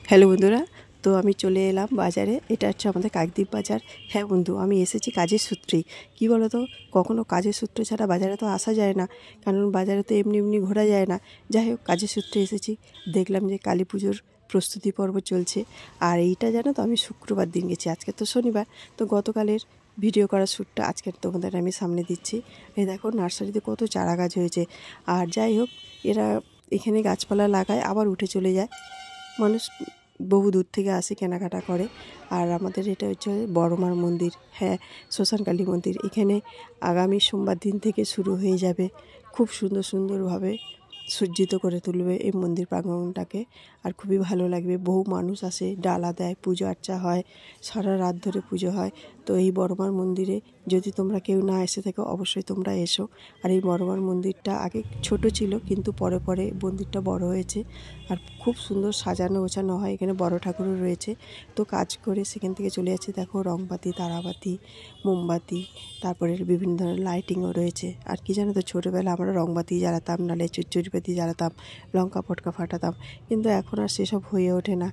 Hello বন্ধুরা, তো আমি চলে এলাম বাজারে। এটা হচ্ছে আমাদের কাকদ্বীপ বাজার। হ্যাঁ বন্ধু, আমি এসেছি কাজের সূত্রেই। কী বলো তো, কখনও কাজের সূত্র ছাড়া বাজারে তো আসা যায় না, কারণ বাজারে তো এমনি এমনি ঘোরা যায় না। যাই হোক, কাজের সূত্রে এসেছি। দেখলাম যে কালী পুজোর প্রস্তুতি পর্ব চলছে। আর এইটা জানো তো, আমি শুক্রবার দিন গেছি, আজকে তো শনিবার। তো গতকালের ভিডিও করার শ্যুটটা আজকের তোমাদের আমি সামনে দিচ্ছি। এই দেখো, নার্সারিতে কত চারা গাছ হয়েছে। আর যাই হোক, এরা এখানে গাছপালা লাগায় আবার উঠে চলে যায়। মানুষ বহু দূর থেকে আসে, কেনাকাটা করে। আর আমাদের এটা হচ্ছে বড়মার মন্দির, হ্যাঁ, শ্মশানকালী মন্দির। এখানে আগামী সোমবার দিন থেকে শুরু হয়ে যাবে। খুব সুন্দরভাবে সজ্জিত করে তুলবে এই মন্দির প্রাঙ্গণটাকে। আর খুবই ভালো লাগবে। বহু মানুষ আসে, ডালা দেয়, পুজো আর্চা হয়, সারা রাত ধরে পুজো হয়। তো এই বড়মার মন্দিরে যদি তোমরা কেউ না এসে থাকো, অবশ্যই তোমরা এসো। আর এই বড়মার মন্দিরটা আগে ছোট ছিল, কিন্তু পরে পরে মন্দিরটা বড় হয়েছে। আর খুব সুন্দর সাজানো গোছানো হয়। এখানে বড় ঠাকুরও রয়েছে। তো কাজ করে সেখান থেকে চলে যাচ্ছে, দেখো রংবাতি, তারাবাতি, মোমবাতি, তারপরে বিভিন্ন ধরনের লাইটিংও রয়েছে। আর কি জানো তো, ছোটোবেলা আমরা রংবাতি জ্বালাতাম, নাহলে চুরচুরিবাতি জ্বালাতাম, লঙ্কা পটকা ফাটাতাম, কিন্তু এখন আর সেসব হয়ে ওঠে না।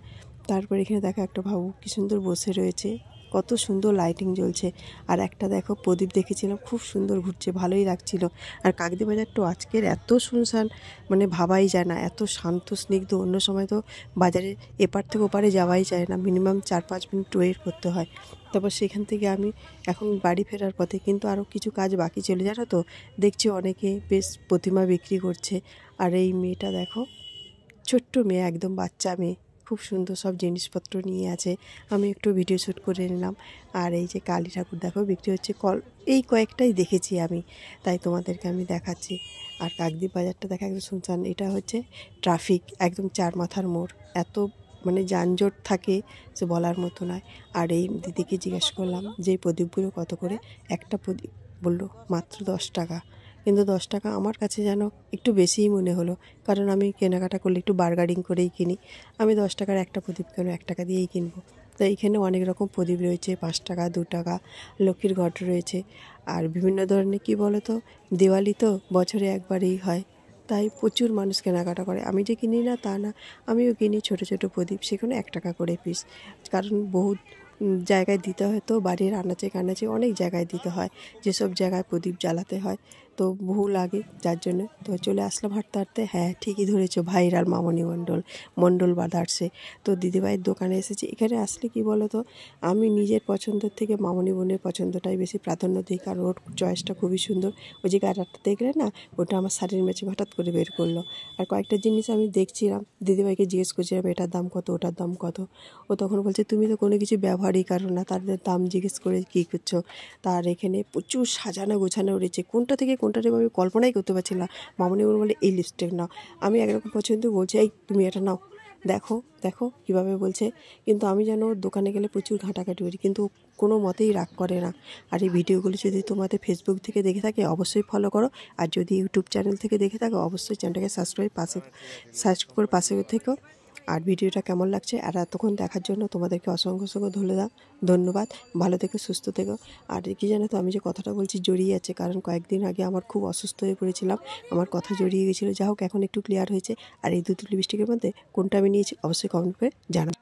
তারপর এখানে দেখো একটা ভাবু কি সুন্দর বসে রয়েছে, কত সুন্দর লাইটিং জ্বলছে। আর একটা দেখো প্রদীপ দেখেছিলাম, খুব সুন্দর ঘুরছে, ভালোই লাগছিল। আর কাকদ্বীপ বাজারটা আজকের এত শুনশান, মানে ভাবাই যায় না, এত শান্ত স্নিগ্ধ। অন্য সময় তো বাজারে এপার থেকে ওপারে যাওয়াই যায় না, মিনিমাম 4-5 মিনিট ওয়েট করতে হয়। তারপর সেখান থেকে আমি এখন বাড়ি ফেরার পথে, কিন্তু আরও কিছু কাজ বাকি চলে জানো তো। দেখছি অনেকে বেশ প্রতিমা বিক্রি করছে। আর এই মেয়েটা দেখো, ছোট্ট মেয়ে, একদম বাচ্চা মেয়ে, খুব সুন্দর সব জিনিসপত্র নিয়ে আছে। আমি একটু ভিডিও শ্যুট করে নিলাম। আর এই যে কালী ঠাকুর দেখো বিক্রি হচ্ছে, এই কয়েকটাই দেখেছি আমি, তাই তোমাদেরকে আমি দেখাচ্ছি। আর কাকদ্বীপ বাজারটা দেখা একদম শুনশান। এটা হচ্ছে ট্রাফিক, একদম 4 মাথার মোড়। এত মানে যানজট থাকে যে বলার মতো নয়। আর এই দিদিকে জিজ্ঞেস করলাম যে এই প্রদীপগুলো কত করে। একটা প্রদীপ বললো মাত্র 10 টাকা। কিন্তু 10 টাকা আমার কাছে যেন একটু বেশিই মনে হলো, কারণ আমি কেনাকাটা করলে একটু বার্গারিং করেই কিনি। আমি 10 টাকার একটা প্রদীপ কেন, 1 টাকা দিয়েই কিনবো। তো এইখানে অনেক রকম প্রদীপ রয়েছে, 5 টাকা, 2 টাকা, লক্ষ্মীর ঘট রয়েছে। আর বিভিন্ন ধরনের, কি বলো তো, দিওয়ালি তো বছরে একবারই হয়, তাই প্রচুর মানুষ কেনাকাটা করে। আমি যে কিনি না তা না, আমিও কিনি ছোট ছোট প্রদীপ, সেখানে 1 টাকা করে পিস। কারণ বহুত জায়গায় দিতে হয়, তো বাড়ির আনাচে কানাচে অনেক জায়গায় দিতে হয়, যেসব জায়গায় প্রদীপ জ্বালাতে হয়। তো বহু লাগে, যার জন্য তো চলে আসলাম হাঁটতে হাঁটতে। হ্যাঁ, ঠিকই ধরেছো, ভাইরাল মামনি মণ্ডল বাদার্সে। তো দিদিভাইয়ের দোকানে এসেছি। এখানে আসলে কি বলো তো, আমি নিজের পছন্দের থেকে মামনি বোনের পছন্দটাই বেশি প্রাধান্য দিই, কারণ ওর চয়েসটা খুবই সুন্দর। ওই যে গাড়াটা দেখলে না, ওটা আমার শাড়ির ম্যাচিং হঠাৎ করে বের করলো। আর কয়েকটা জিনিস আমি দেখছিলাম, দিদিভাইকে জিজ্ঞেস করছিলাম এটার দাম কত, ওটার দাম কত। ও তখন বলছে তুমি তো কোনো কিছু ব্যবহারই করো না, তাদের দাম জিজ্ঞেস করে কী করছো। তার এখানে প্রচুর সাজানো গোছানো রয়েছে, কোনটা থেকে কোনটা নেব আমি কল্পনাই করতে পারছি না। মামনি বোন বলে এই লিপস্টিক নাও, আমি একরকম পছন্দ, বলছে এই তুমি এটা নাও। দেখো দেখো কীভাবে বলছে। কিন্তু আমি যেন দোকানে গেলে প্রচুর ঘাঁটাঘাঁটি করি, কিন্তু কোনো মতেই রাগ করে না। আর এই ভিডিওগুলো যদি তোমাদের ফেসবুক থেকে দেখে থাকে, অবশ্যই ফলো করো। আর যদি ইউটিউব চ্যানেল থেকে দেখে থাকো, অবশ্যই চ্যানেলটাকে সাবস্ক্রাইব করে পাশে থেকো। আর ভিডিওটা কেমন লাগছে আর এতক্ষণ দেখার জন্য তোমাদেরকে অসংখ্য ধন্যবাদ। ভালো থেকো, সুস্থ থেকো। আর কি জানো তো, আমি যে কথাটা বলছি জড়িয়ে আছে, কারণ কয়েকদিন আগে আমার খুব অসুস্থ হয়ে পড়েছিলাম, আমার কথা জড়িয়ে গেছিলো। যা হোক, এখন একটু ক্লিয়ার হয়েছে। আর এই দুটো লিপস্টিকের মধ্যে কোনটা আমি নিয়েছি অবশ্যই কমেন্ট করে জানাবো।